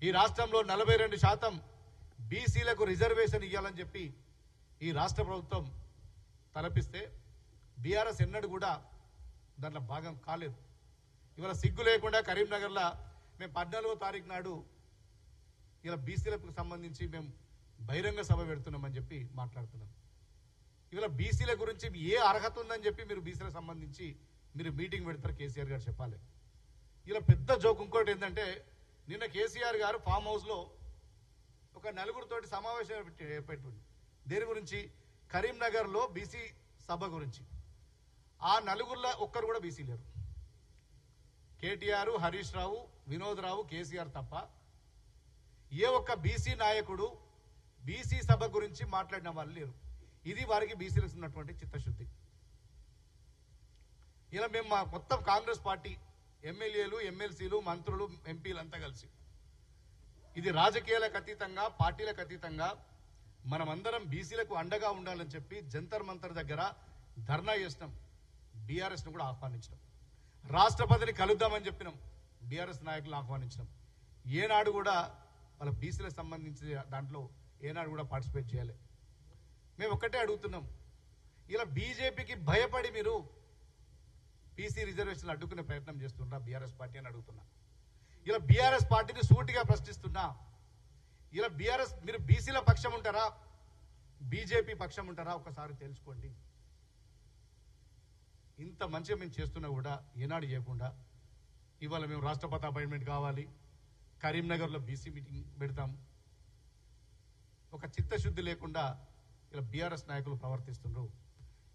ఈ రాష్ట్రంలో 42% బీసీలకు రిజర్వేషన్ ఇవ్వాలని చెప్పి ఈ రాష్ట్ర ప్రభుత్వం తలపిస్తే బీఆర్ఎస్ ఎన్నడూ కూడా దాంట్లో భాగం కాలేదు. ఇవాళ సిగ్గు లేకుండా కరీంనగర్లో మేము 14వ తారీఖు నాడు ఇలా బీసీలకు సంబంధించి మేము బహిరంగ సభ పెడుతున్నామని చెప్పి మాట్లాడుతున్నాం. ఇవాళ బీసీల గురించి ఏ అర్హత ఉందని చెప్పి మీరు బీసీలకు సంబంధించి మీరు మీటింగ్ పెడతారు కేసీఆర్ గారు చెప్పాలి. ఇలా పెద్ద జోక్ ఇంకోటి ఏంటంటే నిన్న కేసీఆర్ గారు ఫామ్ హౌస్లో ఒక నలుగురితోటి సమావేశం పెట్టుండి దేని గురించి కరీంనగర్లో బీసీ సభ గురించి. ఆ నలుగురిలో ఒక్కరు కూడా బీసీ లేరు. కేటీఆర్, హరీష్ రావు, వినోద్ రావు, కేసీఆర్ తప్ప ఏ ఒక్క బీసీ నాయకుడు బీసీ సభ గురించి మాట్లాడిన వాళ్ళు లేరు. ఇది వారికి బీసీలకు ఉన్నటువంటి చిత్తశుద్ధి. ఇలా మేము మా మొత్తం కాంగ్రెస్ పార్టీ ఎమ్మెల్యేలు, ఎమ్మెల్సీలు, మంత్రులు, ఎంపీలంతా కలిసి ఇది రాజకీయాలకు అతీతంగా, పార్టీలకు అతీతంగా మనమందరం బీసీలకు అండగా ఉండాలని చెప్పి జంతర్ మంతర్ దగ్గర ధర్నా చేసినాం. బీఆర్ఎస్ను కూడా ఆహ్వానించినాం. రాష్ట్రపతిని కలుద్దామని చెప్పినాం. బీఆర్ఎస్ నాయకులను ఆహ్వానించినాం. ఏనాడు కూడా వాళ్ళ బీసీలకు సంబంధించిన దాంట్లో ఏనాడు కూడా పార్టిసిపేట్ చేయాలి. మేము ఒక్కటే అడుగుతున్నాం, ఇలా బీజేపీకి భయపడి మీరు బీసీ రిజర్వేషన్లు అడ్డుకునే ప్రయత్నం చేస్తున్నా బీఆర్ఎస్ పార్టీ అని అడుగుతున్నా. ఇలా బీఆర్ఎస్ పార్టీని సూటిగా ప్రశ్నిస్తున్నా. ఇలా బీఆర్ఎస్ మీరు బీసీల పక్షం ఉంటారా, బీజేపీ పక్షం ఉంటారా ఒకసారి తెలుసుకోండి. ఇంత మంచిగా మేము చేస్తున్నా కూడా ఏనాడు చేయకుండా ఇవాళ మేము రాష్ట్రపతి అపాయింట్మెంట్ కావాలి, కరీంనగర్లో బీసీ మీటింగ్ పెడతాం, ఒక చిత్తశుద్ధి లేకుండా ఇలా బీఆర్ఎస్ నాయకులు ప్రవర్తిస్తున్నారు.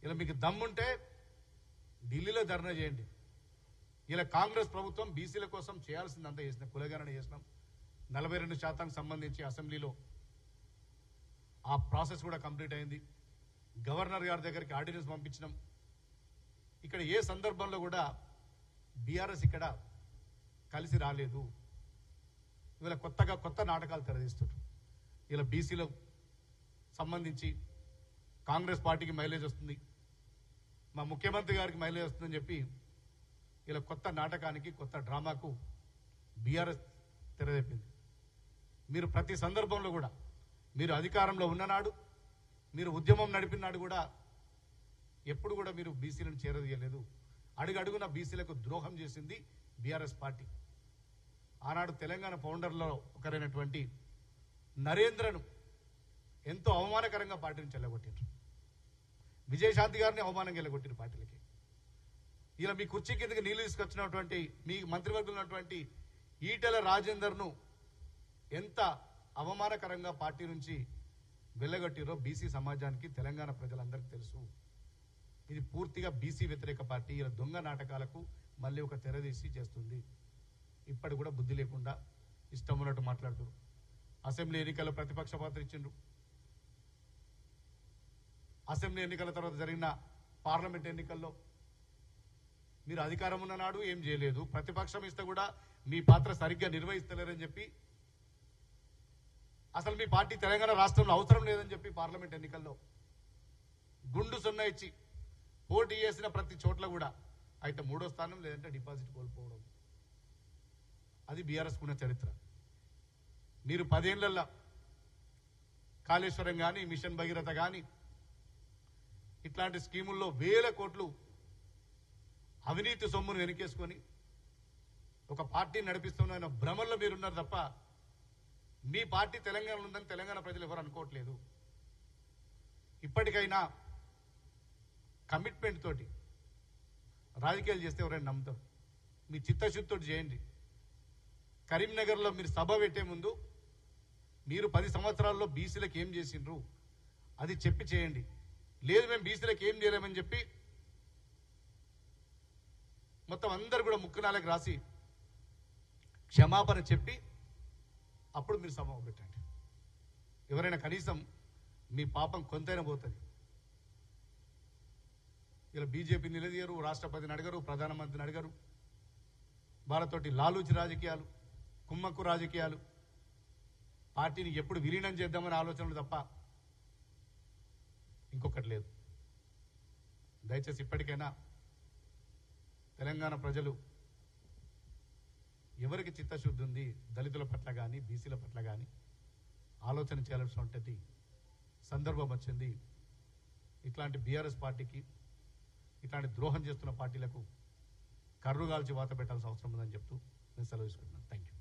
ఇలా మీకు దమ్ముంటే ఢిల్లీలో ధర్నా చేయండి. ఇలా కాంగ్రెస్ ప్రభుత్వం బీసీల కోసం చేయాల్సిందంతా చేసిన కులగణన చేసినాం. 42% సంబంధించి అసెంబ్లీలో ఆ ప్రాసెస్ కూడా కంప్లీట్ అయింది. గవర్నర్ గారి దగ్గరికి ఆర్డినెన్స్ పంపించినాం. ఇక్కడ ఏ సందర్భంలో కూడా బీఆర్ఎస్ ఇక్కడ కలిసి రాలేదు. ఇవాళ కొత్త నాటకాలు తెరదీస్తారు. ఇలా బీసీలో సంబంధించి కాంగ్రెస్ పార్టీకి మైలేజ్ వస్తుంది, మా ముఖ్యమంత్రి గారికి మైలేజ్ వస్తుందని చెప్పి ఇలా కొత్త నాటకానికి, కొత్త డ్రామాకు బీఆర్ఎస్ తెరదెప్పింది. మీరు ప్రతి సందర్భంలో కూడా మీరు అధికారంలో ఉన్ననాడు, మీరు ఉద్యమం నడిపినాడు కూడా ఎప్పుడు కూడా మీరు బీసీలను చేరదీయలేదు. అడుగడుగున బీసీలకు ద్రోహం చేసింది బీఆర్ఎస్ పార్టీ. ఆనాడు తెలంగాణ ఫౌండర్లో ఒకరైనటువంటి నరేంద్రను ఎంతో అవమానకరంగా పార్టీని చెల్లగొట్టారు. విజయశాంతి గారిని అవమానంగా వెళ్ళగొట్టారు పార్టీలకి. ఇలా మీ కుర్చీ కిందకి నీళ్లు తీసుకొచ్చినటువంటి మీ మంత్రివర్గంలో ఉన్నటువంటి ఈటెల రాజేందర్ను ఎంత అవమానకరంగా పార్టీ నుంచి వెళ్ళగొట్టిరో బీసీ సమాజానికి, తెలంగాణ ప్రజలందరికీ తెలుసు. ఇది పూర్తిగా బీసీ వ్యతిరేక పార్టీ. ఇలా దొంగ నాటకాలకు మళ్ళీ ఒక తెరదీసి చేస్తుంది. ఇప్పటి కూడా బుద్ధి లేకుండా ఇష్టం ఉన్నట్టు మాట్లాడుతారు. అసెంబ్లీ ఎన్నికల్లో ప్రతిపక్ష పాత్ర ఇచ్చిండ్రు. అసెంబ్లీ ఎన్నికల తర్వాత జరిగిన పార్లమెంట్ ఎన్నికల్లో మీరు అధికారం ఉన్న నాడు ఏం చేయలేదు, ప్రతిపక్షం ఇస్తే కూడా మీ పాత్ర సరిగ్గా నిర్వహిస్తలేరని చెప్పి, అసలు మీ పార్టీ తెలంగాణ రాష్ట్రంలో అవసరం లేదని చెప్పి పార్లమెంట్ ఎన్నికల్లో గుండు సున్నా ఇచ్చి పోటీ చేసిన ప్రతి చోట్ల కూడా అయితే 3వ స్థానం లేదంటే డిపాజిట్ కోల్పోవడం. అది బీఆర్ఎస్ ఉన్న చరిత్ర. మీరు 10 ఏళ్లలో కాళేశ్వరం కానీ, మిషన్ భగీరథ కానీ ఇట్లాంటి స్కీముల్లో వేల కోట్లు అవినీతి సొమ్మును వెనకేసుకొని ఒక పార్టీని నడిపిస్తున్న భ్రమల్లో మీరున్నారు తప్ప మీ పార్టీ తెలంగాణలో ఉందని తెలంగాణ ప్రజలు ఎవరు అనుకోవట్లేదు. ఇప్పటికైనా కమిట్మెంట్ తోటి రాజకీయాలు చేస్తే ఎవరైనా నమ్ముతారు. మీ చిత్తశుద్ధితో చేయండి. కరీంనగర్లో మీరు సభ పెట్టే ముందు మీరు 10 సంవత్సరాల్లో బీసీలకు ఏం చేసిండ్రు అది చెప్పి చేయండి. లేదు మేము బీసీలకు ఏం చేయలేమని చెప్పి మొత్తం అందరు కూడా ముక్కునాలకు రాసి క్షమాపణ చెప్పి అప్పుడు మీరు సభ పెట్టండి. ఎవరైనా కనీసం మీ పాపం కొంతైనా పోతుంది. ఇలా బీజేపీ నిలదీయరు, రాష్ట్రపతిని అడగరు, ప్రధానమంత్రిని అడగరు. వాళ్ళతోటి లాలూచి రాజకీయాలు, కుమ్మక్కు రాజకీయాలు, పార్టీని ఎప్పుడు విలీనం చేద్దామనే ఆలోచనలు తప్ప ఇంకొకటి లేదు. దయచేసి ఇప్పటికైనా తెలంగాణ ప్రజలు ఎవరికి చిత్తశుద్ధి ఉంది దళితుల పట్ల కానీ బీసీల పట్ల కానీ ఆలోచన చేయాల్సినటువంటి సందర్భం వచ్చింది. ఇట్లాంటి బీఆర్ఎస్ పార్టీకి ఇట్లాంటి ద్రోహం చేస్తున్న పార్టీలకు కర్రుగాల్చి వాత పెట్టాల్సిన అవసరం ఉందని చెప్తూ నేను సెలవు తీసుకుంటున్నాను. Thank you.